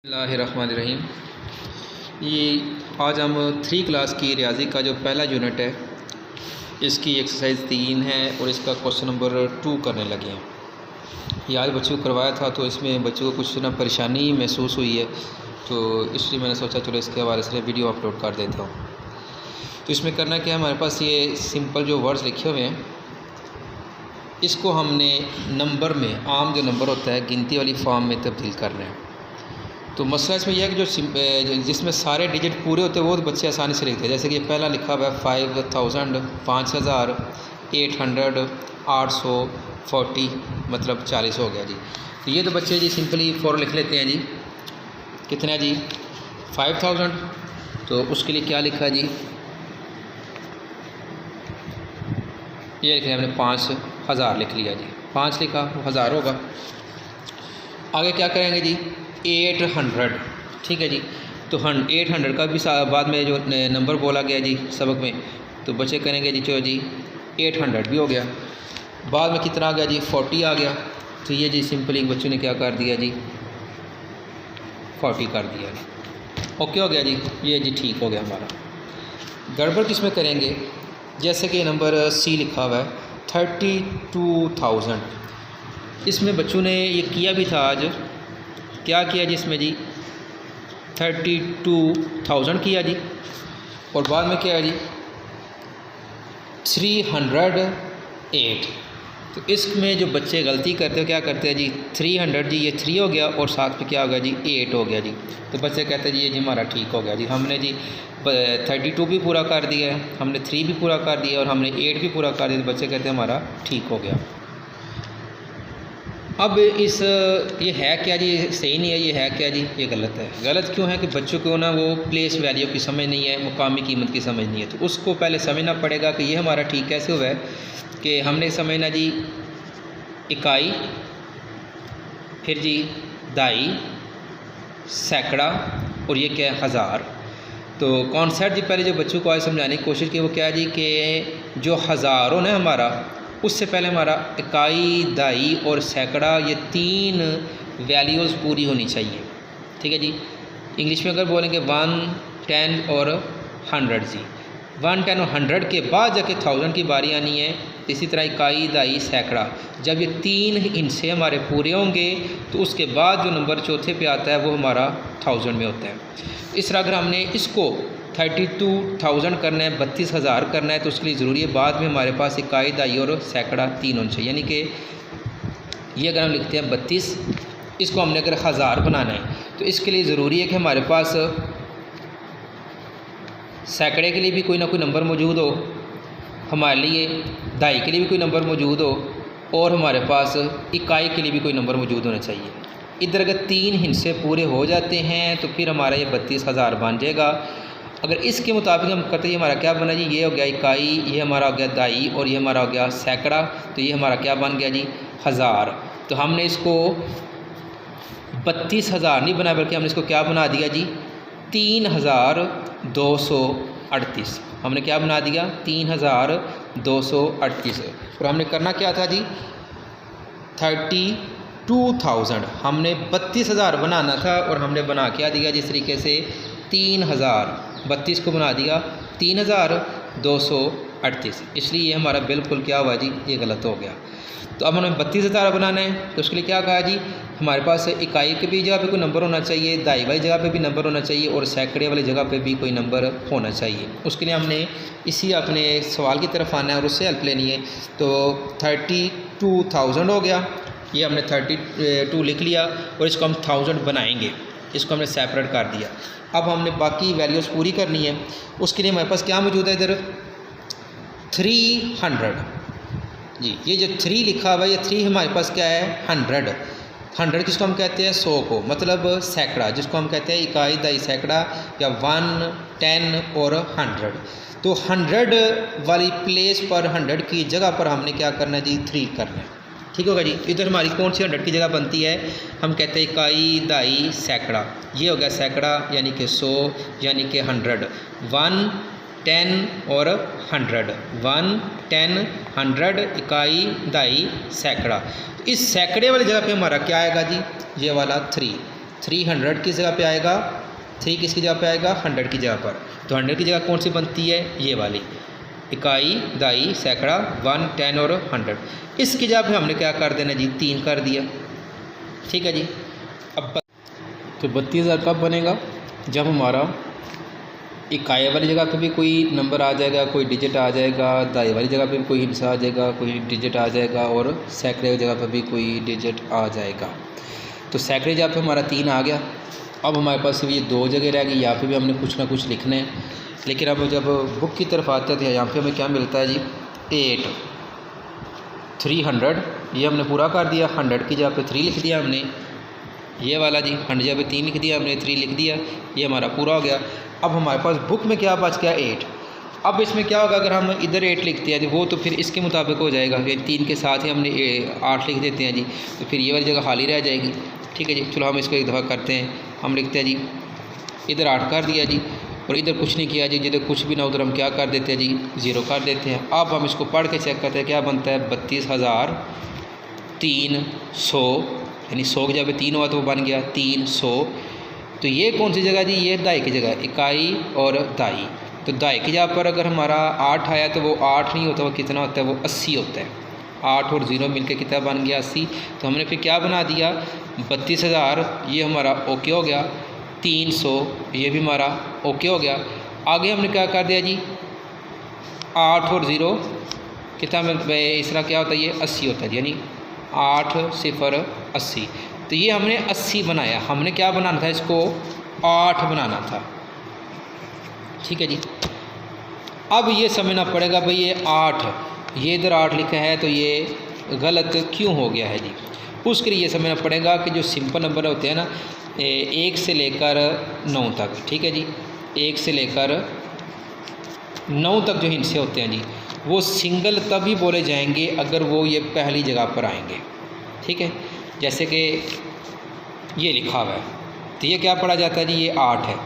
बिस्मिल्लाहिर्रहमानिर्रहीम। ये आज हम 3 क्लास की रियाजी का जो पहला यूनिट है इसकी एक्सरसाइज 3 है और इसका क्वेश्चन नंबर 2 करने लगे हैं। ये आज बच्चों को करवाया था तो इसमें बच्चों को कुछ ना परेशानी महसूस हुई है, तो इसलिए मैंने सोचा चलो इसके हवाले से वीडियो अपलोड कर देता हूँ। तो इसमें करना क्या है, हमारे पास ये सिंपल जो वर्ड्स लिखे हुए हैं इसको हमने नंबर में, आम जो नंबर होता है गिनती वाली फॉर्म में तब्दील करना है। तो मसला इसमें यह है कि जो जिसमें सारे डिजिट पूरे होते हैं वो तो बच्चे आसानी से लिखते हैं। जैसे कि ये पहला लिखा हुआ है 5000, 5000, 800, 840, मतलब 40 हो गया जी। तो ये तो बच्चे जी सिंपली फ़ौरन लिख लेते हैं जी। कितना है जी 5000, तो उसके लिए क्या लिखा जी, ये लिख लिया हमने 5000 लिख लिया जी। 5 लिखा वो 1000 होगा। आगे क्या करेंगे जी 800, ठीक है जी। तो 800 का भी बाद में जो नंबर बोला गया जी सबक में, तो बच्चे करेंगे जी चलो जी 800 भी हो गया। बाद में कितना आ गया जी 40 आ गया। तो ये जी सिंपली बच्चों ने क्या कर दिया जी 40 कर दिया जी। ओके हो गया जी, ये जी ठीक हो गया हमारा। गड़बड़ किस में करेंगे, जैसे कि नंबर सी लिखा हुआ है 32,000। इसमें बच्चों ने ये किया भी था आज, क्या किया जी इसमें जी 32,000 किया जी, और बाद में क्या है जी 308। तो इसमें जो बच्चे गलती करते हैं क्या करते हैं जी 300 जी, ये 3 हो गया और साथ में क्या हो गया जी 8 हो गया जी। तो बच्चे कहते हैं जी ये जी हमारा ठीक हो गया जी। हमने जी 32 भी पूरा कर दिया है, हमने 3 भी पूरा कर दिया और हमने 8 भी पूरा कर दिया। तो बच्चे कहते हैं हमारा ठीक हो गया। अब ये है क्या जी, सही नहीं है, ये है क्या जी, ये गलत है। गलत क्यों है कि बच्चों को ना वो प्लेस वैल्यू की समझ नहीं है, मुकामी कीमत की समझ नहीं है। तो उसको पहले समझना पड़ेगा कि ये हमारा ठीक कैसे हुआ है। कि हमने समझना जी इकाई, फिर जी दाई, सैकड़ा और ये क्या है 1000। तो कॉन्सेप्ट जी पहले जो बच्चों को आज समझाने की कोशिश की वो क्या है जी कि जो हज़ारों ने हमारा, उससे पहले हमारा इकाई, दाई और सैकड़ा, ये 3 वैल्यूज़ पूरी होनी चाहिए, ठीक है जी। इंग्लिश में अगर बोलेंगे 1, 10 और 100 जी। 1, 10 और 100 के बाद जाके 1000 की बारी आनी है। इसी तरह इकाई, दाई, सैकड़ा, जब ये 3 हिस्से हमारे पूरे होंगे तो उसके बाद जो नंबर चौथे पे आता है वो हमारा 1000 में होता है। इस तरह अगर हमने इसको 32,000 करना है, 32,000 करना है, तो उसके लिए ज़रूरी है बाद में हमारे पास इकाई, दाई और सैकड़ा 3 होना चाहिए। यानी कि ये अगर हम लिखते हैं 32, इसको हमने अगर 1000 बनाना है तो इसके लिए ज़रूरी है कि हमारे पास सैकड़े के लिए भी कोई ना कोई नंबर मौजूद हो, हमारे लिए दाई के लिए भी कोई नंबर मौजूद हो, और हमारे पास इकाई के लिए भी कोई नंबर मौजूद होना चाहिए। इधर अगर 3 हिस्से पूरे हो जाते हैं तो फिर हमारा ये 32,000 बन जाएगा। अगर इसके मुताबिक हम करते हैं हमारा क्या बना जी, ये हो गया इकाई, ये हमारा हो गया दाई और ये हमारा हो गया सैकड़ा। तो ये हमारा क्या बन गया जी 1000। तो हमने इसको 32,000 नहीं बनाया बल्कि हमने इसको क्या बना दिया जी 3,238। हमने क्या बना दिया 3,238। और हमने करना क्या था जी 32,000, हमने 32,000 बनाना था और हमने बना क्या दिया जिस तरीके से 3,000, 32 को बना दिया 3,238। इसलिए ये हमारा बिल्कुल क्या हुआ जी, ये गलत हो गया। तो अब हमें 32,000 बनाना है तो उसके लिए क्या कहा जी, हमारे पास इकाई की भी जगह पे कोई नंबर होना चाहिए, दाई वाली जगह पे भी नंबर होना चाहिए और सैकड़े वाली जगह पे भी कोई नंबर होना चाहिए। उसके लिए हमने इसी अपने सवाल की तरफ आना है और उससे हेल्प लेनी है। तो 32,000 हो गया, ये हमने 32 लिख लिया और इसको हम 1000 बनाएंगे, इसको हमने सेपरेट कर दिया। अब हमने बाकी वैल्यूज़ पूरी करनी है। उसके लिए हमारे पास क्या मौजूद है इधर 300 जी। ये जो 3 लिखा हुआ है ये 3 हमारे पास क्या है 100 किसको हम कहते हैं 100 को, मतलब सैकड़ा जिसको हम कहते हैं इकाई, दाई, सैकड़ा या 1, 10 और 100। तो 100 वाली प्लेस पर 100 की जगह पर हमने क्या करना है जी 3 करना है, ठीक होगा जी। तो इधर हमारी कौन सी 100 की जगह बनती है, हम कहते हैं इकाई, दाई, सैकड़ा। ये हो गया सैकड़ा यानी कि 100 यानी कि 100, 1, 10 और 100, 1, 10, 100 इकाई, दाई, सैकड़ा। तो इस सैकड़े वाली जगह पे हमारा क्या आएगा जी ये वाला 3। 300 किस जगह पे आएगा, 3 किसकी जगह पे आएगा, 100 की जगह पर। तो 100 की जगह कौन सी बनती है, ये वाली, इकाई, दाई, सैकड़ा, 1, 10 और 100। इसकी जगह पे हमने क्या कर देना जी, 3 कर दिया। ठीक है जी। अब तो 32,000 कब बनेगा, जब हमारा इकाई वाली जगह पे भी कोई नंबर आ जाएगा, कोई डिजिट आ जाएगा, दाई वाली जगह पे भी कोई हिस्सा आ जाएगा, कोई डिजिट आ जाएगा, और सैकड़े की जगह पे भी कोई डिजिट आ जाएगा। तो सैकड़े जगह पे हमारा 3 आ गया। अब हमारे पास ये 2 जगह रह गई, यहाँ पे भी हमने कुछ ना कुछ लिखना है। लेकिन अब जब बुक की तरफ आते हैं तो यहाँ पे हमें क्या मिलता है जी, 8, 300, ये हमने पूरा कर दिया। 100 की जगह पे 3 लिख दिया हमने, ये वाला जी 100 जगह पे 3 लिख दिया हमने, 3 लिख दिया, ये हमारा पूरा हो गया। अब हमारे पास बुक में क्या बच गया, 8। अब इसमें क्या होगा, अगर हम इधर 8 लिखते हैं जी, वो तो फिर इसके मुताबिक हो जाएगा कि 3 के साथ ही हमने 8 लिख देते हैं जी, तो फिर ये वाली जगह खाली रह जाएगी। ठीक है जी। चलो हम इसको एक दफ़ा करते हैं। हम लिखते हैं जी, इधर 8 कर दिया जी, और इधर कुछ नहीं किया जी, जिधर कुछ भी ना उधर हम क्या कर देते हैं जी, 0 कर देते हैं। अब हम इसको पढ़ के चेक करते हैं, क्या बनता है, 32,300, यानी 100 की जगह पे 3 हुआ तो वो बन गया 300। तो ये कौन सी जगह जी, ये दाई की जगह, इकाई और दाई। तो दाई की जगह पर अगर हमारा 8 आया तो वो 8 नहीं होता, वो कितना होता है, वो 80 होता है। 8 और 0 मिलके कितना बन गया, 80। तो हमने फिर क्या बना दिया, 32,000 ये हमारा ओके हो गया, 300 ये भी हमारा ओके हो गया। आगे हमने क्या कर दिया जी, 8 और 0 कितना इस तरह क्या होता है, ये 80 होता है, यानी 8 0 80। तो ये हमने 80 बनाया। हमने क्या बनाना था, इसको 8 बनाना था। ठीक है जी। अब ये समझना पड़ेगा भाई, ये 8, ये इधर 8 लिखा है तो ये गलत क्यों हो गया है जी। उसके लिए ये समझना पड़ेगा कि जो सिंपल नंबर होते हैं ना, 1 से लेकर 9 तक, ठीक है जी, 1 से लेकर 9 तक जो हिस्से होते हैं जी, वो सिंगल तभी बोले जाएंगे अगर वो ये पहली जगह पर आएंगे। ठीक है। जैसे कि ये लिखा हुआ है तो ये क्या पढ़ा जाता है जी, ये 8 है।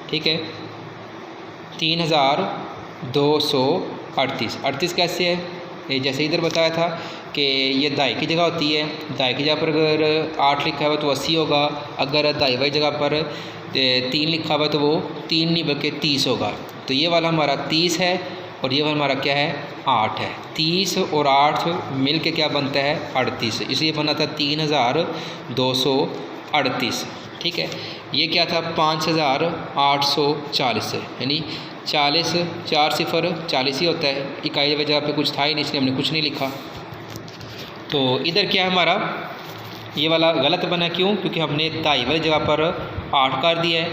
ठीक है। 3238, 38 कैसे है, जैसे इधर बताया था कि ये दाई की जगह होती है, दाई की जगह पर अगर 8 लिखा हुआ तो 80 होगा, अगर दाई वाली जगह पर 3 लिखा हुआ तो वो 3 नहीं बल्कि 30 होगा। तो ये वाला हमारा 30 है और ये वाला हमारा क्या है, 8 है। 30 और 8 मिल के क्या बनता है, 38, इसलिए बना था 3238। ठीक है। ये क्या था, 5840, यानी 40, 4 0 40 ही होता है। इकाई वजह पे कुछ था ही नहीं, इसलिए हमने कुछ नहीं लिखा। तो इधर क्या है हमारा, ये वाला गलत बना, क्यों, क्योंकि हमने दाई वाली जगह पर 8 कर दिया है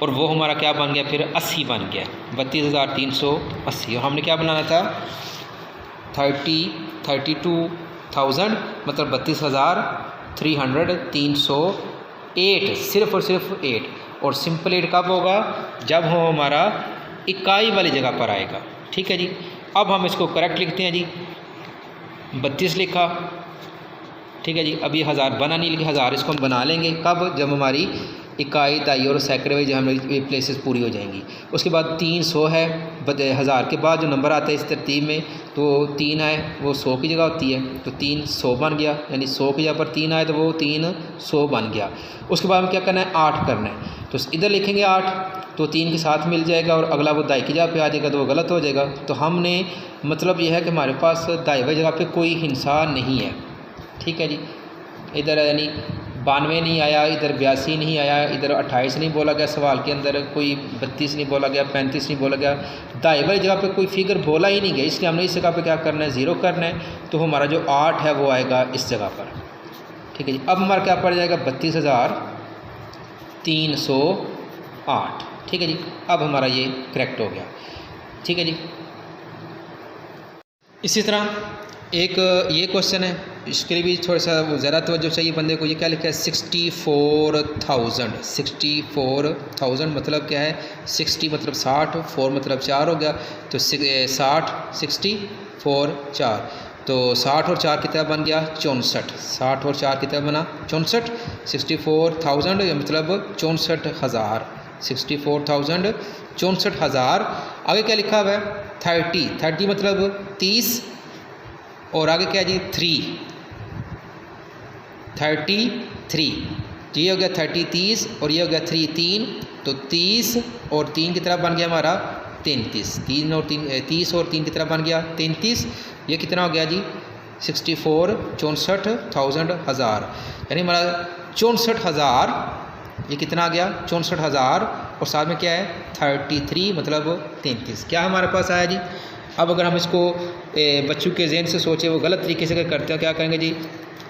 और वो हमारा क्या बन गया, फिर 80 बन गया, 32,380। और हमने क्या बनाना था, 32,000 मतलब 32,308, सिर्फ और सिर्फ 8। और सिंपल 8 कब होगा, जब वो हमारा इकाई वाली जगह पर आएगा। ठीक है जी। अब हम इसको करेक्ट लिखते हैं जी, 32 लिखा। ठीक है जी। अब ये 1000 बना नहीं, लेकिन 1000 इसको हम बना लेंगे कब, जब हमारी इकाई, दाई और सैकड़े में जो हमारी प्लेसेस पूरी हो जाएंगी। उसके बाद 300 है, 1000 के बाद जो नंबर आता है इस तरतीब में, तो 3 आए वो 100 की जगह होती है, तो 300 बन गया, यानी 100 की जगह पर 3 आए तो वो 300 बन गया। उसके बाद हम क्या करना है, 8 करना है, तो इधर लिखेंगे 8, तो 3 के साथ मिल जाएगा, और अगला वो दाई की जगह पे आ जाएगा तो वो गलत हो जाएगा। तो हमने मतलब यह है कि हमारे पास दाई वाली जगह पे कोई हिस्सा नहीं है। ठीक है जी। इधर यानी 92 नहीं आया, इधर 82 नहीं आया, इधर 28 नहीं बोला गया, सवाल के अंदर कोई 32 नहीं बोला गया, 35 नहीं बोला गया, दाई वाली जगह पे कोई फिगर बोला ही नहीं गया, इसलिए हमने इस जगह पे क्या करना है, 0 करना है। तो हमारा जो 8 है वो आएगा इस जगह पर। ठीक है जी। अब हमारा क्या पड़ जाएगा, 32,308। ठीक है जी। अब हमारा ये करेक्ट हो गया। ठीक है जी। इसी तरह एक ये क्वेश्चन है, इसके लिए भी थोड़ा सा ज़्यादा तवज्जो चाहिए बंदे को। ये क्या लिखा है, 64,000, 64,000 मतलब क्या है, 60 मतलब 60, 4 मतलब 4 हो गया, तो 60, 64, 4, तो 60 और 4 कितना बन गया, 64। 60 और 4 कितना बना, 64। 64,000 मतलब 64,000, 64,000 64,000। आगे क्या लिखा हुआ है, 30, 30 मतलब 30, और आगे क्या जी, 3, 33, तो ये हो गया 30 30 और ये हो गया 3 3, तो 30 और 3 की तरफ बन गया हमारा 33। 3 और 3 30 और 3 की तरफ बन गया 33। ये कितना हो गया जी 64 64,000 हज़ार, यानी हमारा 64,000, ये कितना आ गया 64,000 और साथ में क्या है 33 मतलब 33, क्या हमारे पास आया जी। अब अगर हम इसको बच्चों के जहन से सोचें, वो गलत तरीके से करते हैं, क्या करेंगे जी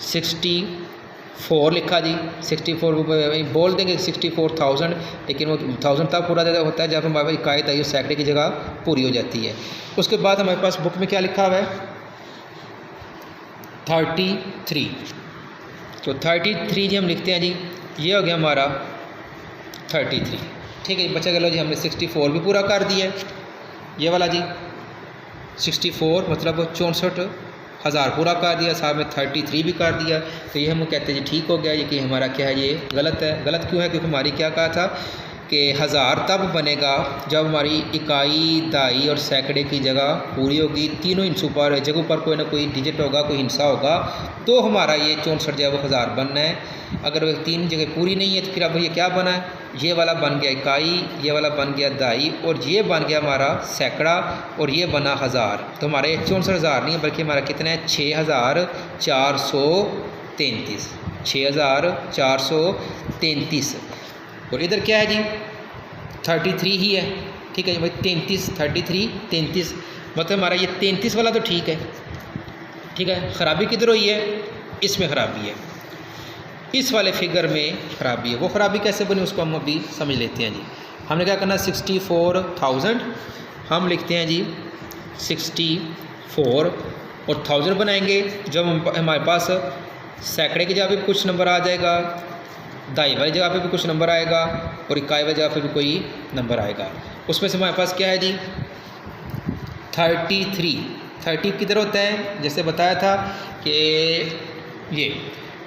64 लिखा जी, 64 बोल देंगे 64,000, लेकिन वो 1000 तब पूरा होता है जब हमारे इकाई दाई सैकड़े की जगह पूरी हो जाती है। उसके बाद हमारे पास बुक में क्या लिखा हुआ है 33, तो 33 जी हम लिखते हैं जी, ये हो गया हमारा 33। ठीक है, बच्चा गलो जी हमने 64 भी पूरा कर दिया है, ये वाला जी 64 मतलब 64,000 पूरा कर दिया, साथ में 33 भी कर दिया, तो ये हम कहते हैं जी ठीक हो गया। ये कि हमारा क्या है ये गलत है। गलत क्यों है? क्योंकि हमारी क्या कहा था कि 1000 तब बनेगा जब हमारी इकाई दाई और सैकड़े की जगह पूरी होगी, तीनों हिस्सों पर जगहों पर कोई ना कोई डिजिट होगा, कोई हिस्सा होगा, तो हमारा ये 64 जो है वो 1000 बनना है। अगर वो 3 जगह पूरी नहीं है तो फिर अब ये क्या बना है, ये वाला बन गया इकाई, ये वाला बन गया दाई और ये बन गया हमारा सैकड़ा और ये बना 1000। तो हमारे 64,000 नहीं है बल्कि हमारा कितना है 6,433, 6,433। और इधर क्या है जी 33 ही है। ठीक है जी भाई 33 33 33 मतलब हमारा ये 33 वाला तो ठीक है। ठीक है, ख़राबी किधर हुई है? इसमें ख़राबी है, इस वाले फिगर में ख़राबी है। वो ख़राबी कैसे बनी उसको हम अभी समझ लेते हैं जी। हमने क्या करना 64,000 हम लिखते हैं जी 64 और 1000 बनाएंगे जब हमारे पास सैकड़े की जगह पे कुछ नंबर आ जाएगा, दाई वाली जगह पे भी कुछ नंबर आएगा और इकाई वाली जगह पे भी कोई नंबर आएगा। उसमें से हमारे पास क्या है जी 33। 30 किधर होता है? जैसे बताया था कि ये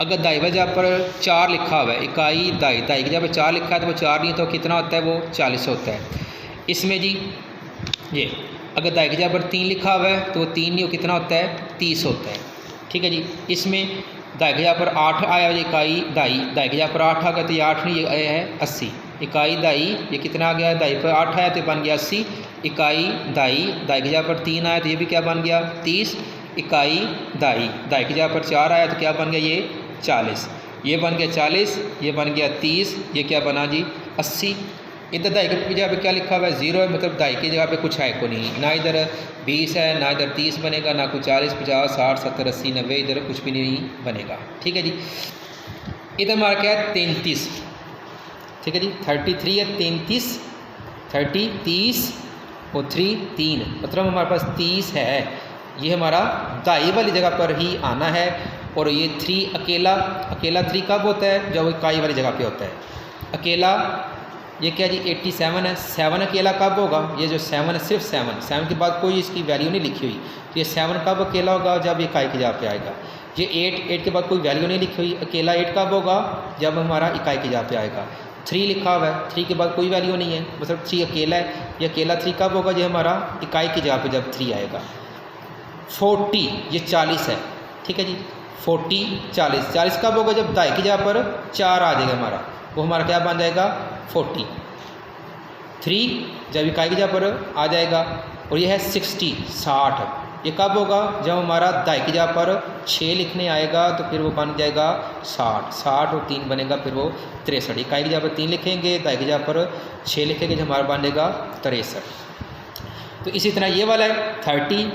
अगर दाई वाली जगह पर 4 लिखा हुआ है, इकाई दाई दाई की जगह पर 4 लिखा है तो वो 4 नहीं तो कितना होता है वो 40 होता है। इसमें जी ये अगर दाई की जगह पर 3 लिखा हुआ है तो वो 3 नहीं, वो कितना होता है 30 होता है। ठीक है जी, इसमें दाई की जगह पर 8 आया है, इकाई दाई दाई की जगह पर 8 आ गया तो ये 8 नहीं, ये आया है 80। इकाई दाई ये कितना आ गया, दाई पर 8 आया तो बन गया 80। इकाई दाई दाई की जगह पर 3 आया तो ये भी क्या बन गया 30। इकाई दाई दाई की जगह पर 4 आया तो क्या बन गया ये 40। ये बन गया 40, ये बन गया 30, ये क्या बना जी 80। इधर दाई की जगह पे क्या लिखा हुआ है 0 है, मतलब दाई की जगह पे कुछ है को नहीं, ना इधर 20 है ना इधर 30 बनेगा, ना कुछ 40 50 60 70 80 90 इधर कुछ भी नहीं बनेगा। ठीक है जी, इधर हमारा क्या है 33। ठीक है जी 33 है 33 30 30 और 3 3 मतलब हमारे पास 30 है। ये हमारा दाई वाली जगह पर ही आना है। और ये 3 अकेला 3 कब होता है? जब इकाई वाली जगह पे होता है अकेला। ये क्या जी 87 है, 7 अकेला कब होगा? ये जो 7 है सिर्फ 7 के बाद कोई इसकी वैल्यू नहीं लिखी हुई, तो ये 7 कब अकेला होगा? जब इकाई की जगह पे आएगा। ये 8 के बाद कोई वैल्यू नहीं लिखी हुई, अकेला 8 कब होगा? जब हमारा इकाई की जगह पे आएगा। 3 लिखा हुआ है, 3 के बाद कोई वैल्यू नहीं है, मतलब 3 अकेला है। ये अकेला 3 कब होगा? ये हमारा इकाई की जगह पे जब 3 आएगा। 40 ये 40 है। ठीक है जी 40 40 कब होगा? जब दाई की जगह पर 4 आ जाएगा हमारा, वो हमारा क्या बन जाएगा 40। 3 जब इकाई की जगह पर आ जाएगा। और ये है 60 ये कब होगा? जब हमारा दाई की जगह पर 6 लिखने आएगा तो फिर वो बन जाएगा 60 और 3 बनेगा फिर वो 63। इकाई की जगह पर 3 लिखेंगे, दाई की जगह पर 6 लिखेंगे, जो हमारा बन जाएगा 63। तो इसी तरह ये वाला है 30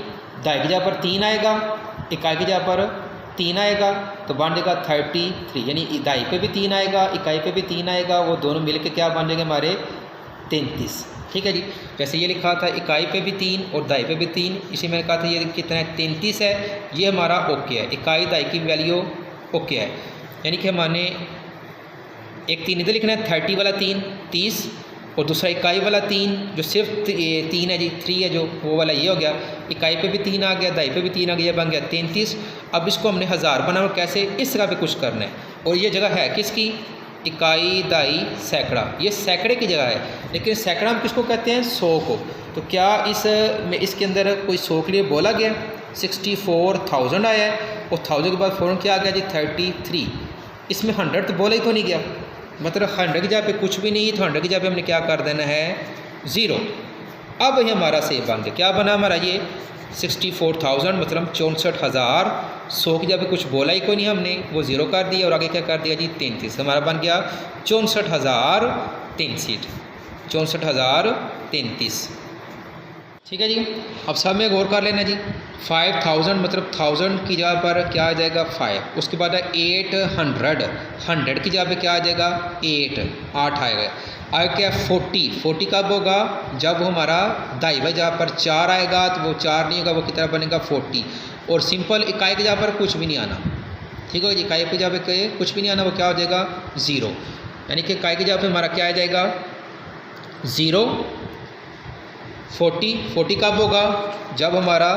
दाई की जगह पर 3 आएगा, इकाई की जगह पर 3 आएगा तो बन जाएगा 33, यानी दाई पे भी 3 आएगा, इकाई पे भी 3 आएगा, वो दोनों मिल के क्या बन जाएंगे हमारे 33। ठीक है जी, जैसे ये लिखा था इकाई पे भी 3 और दाई पे भी 3, इसी मैंने कहा था ये कितना है 33 है, ये हमारा ओके है। इकाई दाई की वैल्यू ओके है, यानी कि हमारे एक 3 इधर लिखना है 30 वाला 3 30 और दूसरा इकाई वाला 3 जो सिर्फ 3 है जी 3 है जो वो वाला ये हो गया। इकाई पे भी 3 आ गया, दाई पे भी 3 आ गया, ये बन गया 33। अब इसको हमने 1000 बनाना और कैसे इस जगह पे कुछ करना है। और ये जगह है किसकी? इकाई दाई सैकड़ा, ये सैकड़े की जगह है। लेकिन सैकड़ा हम किसको कहते हैं? 100 को। तो क्या इसके अंदर कोई 100 के लिए बोला गया? 64,000 आया है और 1000 के बाद फ़ौरन क्या आ गया जी 33। इसमें 100 तो बोला ही तो नहीं गया, मतलब 100 की जगह पे कुछ भी नहीं, तो 100 की जगह पे हमने क्या कर देना है 0। अब ये हमारा सेव बन गया, क्या बना हमारा ये 64,000 मतलब 64,000। 100 की जगह पे कुछ बोला ही कोई नहीं हमने, वो 0 कर दिया और आगे क्या कर दिया जी 33, हमारा बन गया 64,033, 64,033। ठीक है जी। अब सब में गौर कर लेना जी, 5,000 मतलब 1000 की जगह पर क्या आ जाएगा 5, उसके बाद है 800, 100 की जगह पे क्या आ जाएगा 8 आएगा। आगे क्या 40 कब होगा जब हमारा दाई भाई जगह पर 4 आएगा, तो वो 4 नहीं होगा, वो कितना बनेगा 40। और सिंपल इकाई की जगह पर कुछ भी नहीं आना, ठीक है जी, इकाई की जगह पे कुछ भी नहीं आना, वो क्या हो जाएगा 0, यानी कि इकाई की जगह पे हमारा क्या आ जाएगा 0। 40 कब होगा जब हमारा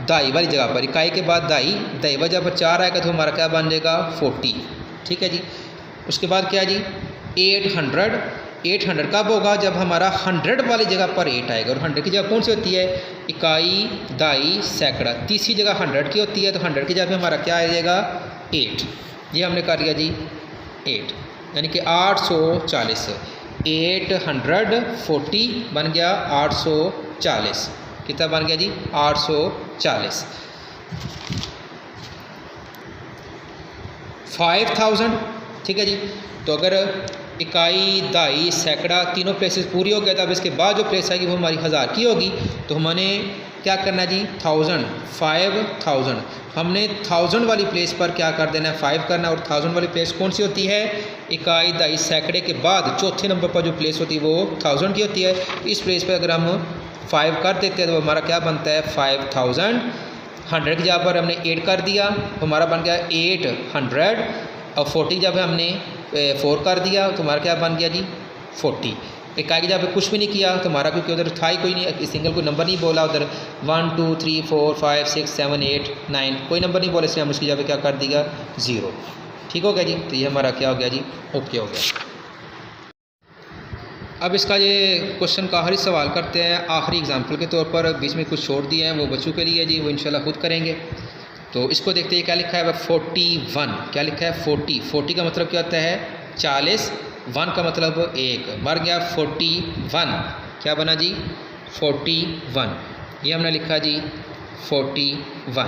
दाई वाली जगह पर इकाई के बाद दाई वाली जगह पर 4 आएगा, तो हमारा क्या बन जाएगा 40। ठीक है जी। उसके बाद क्या जी 800 कब होगा जब हमारा 100 वाली जगह पर 8 आएगा, और 100 की जगह कौन सी होती है इकाई, दाई, सैकड़ा, तीसरी जगह 100 की होती है, तो 100 की जगह पे हमारा क्या आ जाएगा 8। ये हमने कर लिया जी 8, यानी कि 840, 840 बन गया 840, कितना बन गया जी 840। 5000, ठीक है जी। तो अगर इकाई, दाई, सैकड़ा तीनों प्लेसेस पूरी हो गया, तब इसके बाद जो प्लेस आएगी वो हमारी 1000 की होगी, तो हमने क्या करना है जी 5000 हमने 1000 वाली प्लेस पर क्या कर देना है 5 करना, और 1000 वाली प्लेस कौन सी होती है इकाई, दाई, सैकड़े के बाद चौथे नंबर पर जो प्लेस होती है वो 1000 की होती है। इस प्लेस पर अगर हम 5 कर देते हैं तो हमारा क्या बनता है 5000। 100 की जगह पर हमने 8 कर दिया, हमारा बन गया 800, और 40 की जगह पर हमने 4 कर दिया, तो हमारा क्या बन गया जी 40। इकाई की जगह पे कुछ भी नहीं किया, तो हमारा क्योंकि उधर था ही कोई नहीं, सिंगल कोई नंबर नहीं बोला उधर, 1 2 3 4 5 6 7 8 9 कोई नंबर नहीं बोला, इसलिए हम उसकी जगह पे क्या कर दिया 0। ठीक हो गया जी। तो ये हमारा क्या हो गया जी ओके हो गया। अब इसका ये क्वेश्चन का आखिरी सवाल करते हैं, आखिरी एग्जाम्पल के तौर पर, बीच में कुछ छोड़ दिए हैं वो बच्चों के लिए जी, वो इंशाल्लाह खुद करेंगे। तो इसको देखते हैं क्या लिखा है 41, क्या लिखा है 40 का मतलब क्या होता है 40, 1 का मतलब 1, मर गया 41, क्या बना जी 41, ये हमने लिखा जी 41।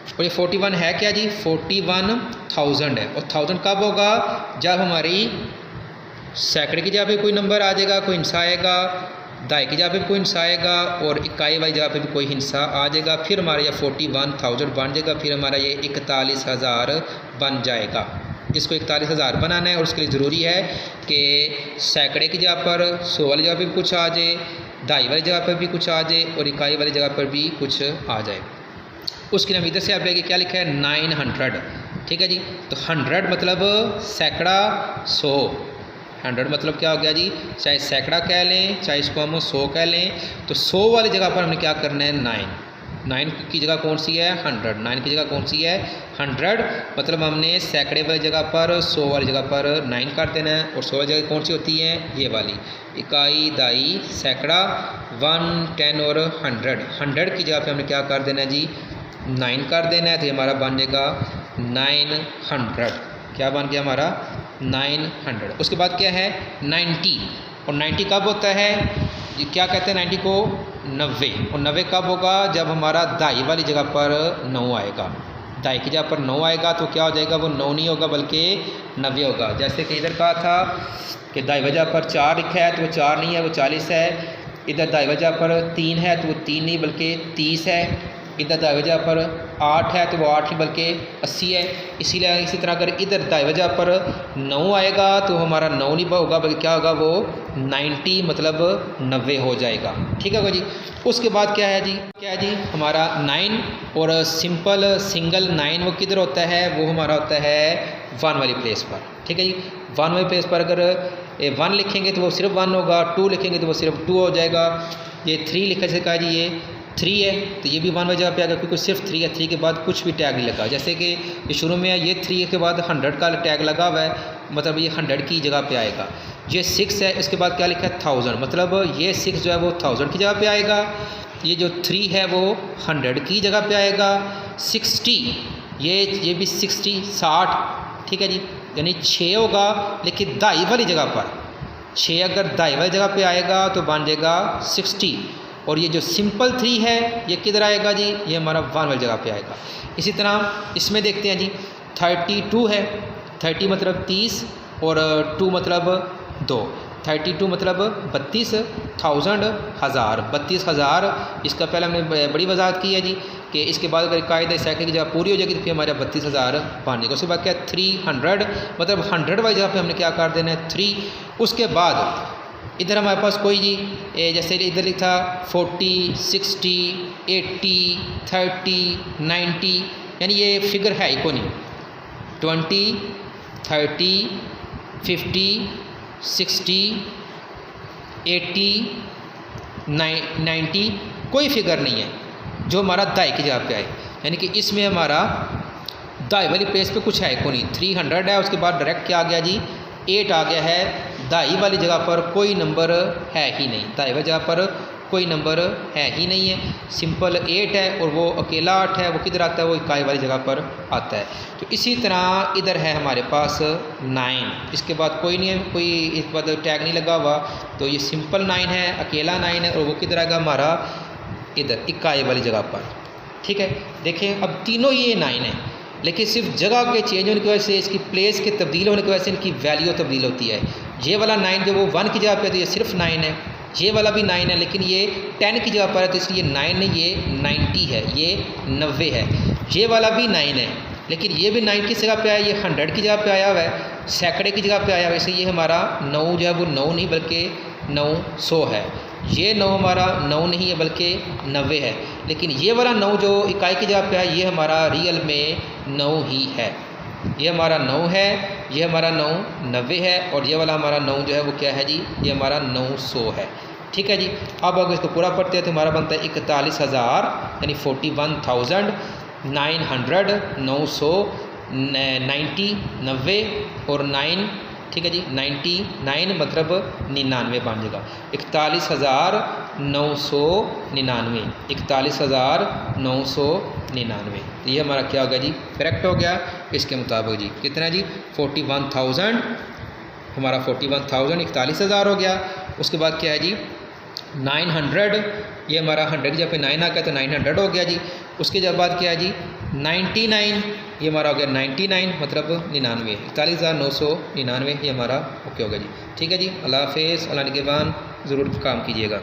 और ये 41 है क्या जी 41,000 है, और 1000 कब होगा जब हमारी सैकड़े की जगह पे कोई नंबर आ जाएगा, कोई हिस्सा आएगा, दाई की जगह पे भी कोई हिस्सा आएगा, और इकाई वाली जगह पे भी कोई हिस्सा आ जाएगा, फिर हमारा ये 41,000 बन जाएगा, फिर हमारा ये 41,000 बन जाएगा। इसको 41,000 बनाना है, और उसके लिए ज़रूरी है कि सैकड़े की जगह पर 100 वाली जगह पर भी कुछ आ जाए, दाई वाली जगह पर भी कुछ आ जाए, और इकाई वाली जगह पर भी कुछ आ जाए। उसकी नाम इधर से आप लेंगे क्या लिखा है 900, ठीक है जी। तो 100 मतलब सैकड़ा, 100, 100 मतलब क्या हो गया जी, चाहे सैकड़ा कह लें चाहे इसको हम 100 कह लें, तो 100 वाली जगह पर हमने क्या करना है 9 की जगह कौन सी है 100, 9 की जगह कौन सी है 100, मतलब हमने सैकड़े वाली जगह पर 100 वाली जगह पर 9 कर देना है, और 100 वाली जगह कौन सी होती है ये वाली इकाई, दाई, सैकड़ा, 1 10 और 100 की जगह पे हमने क्या कर देना है जी 9 कर देना है, तो हमारा बन जाएगा 900, क्या बन गया हमारा 900। उसके बाद क्या है 90, और 90 कब होता है ये क्या कहते हैं 90 को 90, और 90 कब होगा जब हमारा दाई वाली जगह पर 9 आएगा, दाई की जगह पर 9 आएगा, तो क्या हो जाएगा वो 9 नहीं होगा बल्कि 90 होगा। जैसे कि इधर कहा था कि दाई वाली जगह पर 4 लिखा है, तो वो 4 नहीं है वो 40 है, इधर दाई वाली जगह पर 3 है तो वो 3 नहीं बल्कि 30 है, इधर दाई वजह पर 8 है तो वो 8 ही बल्कि 80 है। इसीलिए इसी तरह अगर इधर दाई वजह पर 9 आएगा तो हमारा 9 नहीं होगा बल्कि क्या होगा वो 90 मतलब 90 हो जाएगा। ठीक है जी। उसके बाद क्या है जी हमारा 9 और सिंपल सिंगल 9 वो किधर होता है वो हमारा होता है 1 वाली प्लेस पर। ठीक है जी। 1 वाली प्लेस पर अगर 1 लिखेंगे तो वो सिर्फ 1 होगा, 2 लिखेंगे तो वो सिर्फ 2 हो जाएगा। ये 3 लिखा से कहा जी ये 3 है तो ये भी 1 वजह पे आएगा क्योंकि सिर्फ 3 है, 3 के बाद कुछ भी टैग नहीं लगा। जैसे कि ये शुरू में है ये 3 के बाद 100 का टैग लगा हुआ है मतलब ये 100 की जगह पे आएगा। ये 6 है इसके बाद क्या लिखा है 1000 मतलब ये 6 जो है वो 1000 की जगह पे आएगा। ये जो 3 है वो 100 की जगह पे आएगा। 60 ये भी 60 ठीक है जी। यानी 6 होगा लेकिन दाई वाली जगह पर 6 अगर दाई वाली जगह पे आएगा तो बन जाएगा 60। और ये जो सिंपल 3 है ये किधर आएगा जी, ये हमारा 1 वाली जगह पे आएगा। इसी तरह इसमें देखते हैं जी 32 है, 30 मतलब 30 और 2 मतलब 2, 32 मतलब 32,000 हज़ार, 32,000। इसका पहले हमने बड़ी वजाहत की है जी कि इसके बाद अगर कायदे साइकिल की जगह पूरी हो जाएगी तो फिर हमारा 32,000 बन जाएगा। उसके बाद क्या 300 मतलब 100 वाली जगह पे हमने क्या कर देना है 3। उसके बाद इधर हमारे पास कोई जी जैसे इधर लिखा 40, 60, 80, 30, 90, यानी ये फिगर है ही को नहीं। 20, 30, 50, 60, 80, 90 कोई फिगर नहीं है जो हमारा दाई की जगह पे आए, यानी कि इसमें हमारा दाई वाली प्लेस पे कुछ है को नहीं। 300 है, उसके बाद डायरेक्ट क्या आ गया जी 8 आ गया है। दाई वाली जगह पर कोई नंबर है ही नहीं, दाई वाली जगह पर कोई नंबर है ही नहीं है। सिंपल 8 है और वो अकेला 8 है, वो किधर आता है, वो इकाई वाली जगह पर आता है। तो इसी तरह इधर है हमारे पास 9, इसके बाद कोई नहीं है, कोई इस बाद टैग नहीं लगा हुआ, तो ये सिंपल 9 है, अकेला 9 है और वो किधर आएगा हमारा इधर इकाई वाली जगह पर। ठीक है, देखें अब तीनों ये 9 है, लेकिन सिर्फ जगह के चेंज होने की वजह से, इसकी प्लेस के तब्दील होने की वजह से इनकी वैल्यू तब्दील होती है। ये वाला 9 जो वो 1 की जगह पे है तो ये सिर्फ 9 है, ये वाला भी 9 है लेकिन ये 10 की जगह पर है तो इसलिए 9 नहीं, ये 90 है, ये 90 है। ये वाला भी 9 है लेकिन ये भी 9 की जगह पे आया, ये 100 की जगह पे आया हुआ है, सैकड़े की जगह पे आया हुआ है। वैसे ये हमारा 9 जो है वो 9 नहीं बल्कि 900 है। ये 9 हमारा 9 नहीं है बल्कि 90 है, लेकिन ये वाला 9 जो इकाई की जगह पे है ये हमारा रियल में 9 ही है। ये हमारा 9 है, ये हमारा 9 90 है और ये वाला हमारा 9 जो है वो क्या है जी, ये हमारा 900 है। ठीक है जी, अब अगर इसको पूरा पढ़ते हैं तो हमारा बनता है 41,000 यानी 41,900, 900, 90, 90 और 9। ठीक है जी, 99 मतलब 99 बन जाएगा। 41,999, 41,999। तो ये हमारा क्या हो गया जी, करेक्ट हो गया इसके मुताबिक जी। कितना जी 41,000, हमारा 41,000 41,000 हो गया। उसके बाद क्या है जी 900, ये हमारा 100 की जगह पे 9 आ गया तो 900 हो गया जी। उसके बाद क्या है जी 99, ये हमारा हो गया 99 मतलब 99, 41,999 ये हमारा ओके हो गया जी। ठीक है जी, अल्लाह हाफ़िज़, अल्लाह निगहबान, ज़रूर काम कीजिएगा।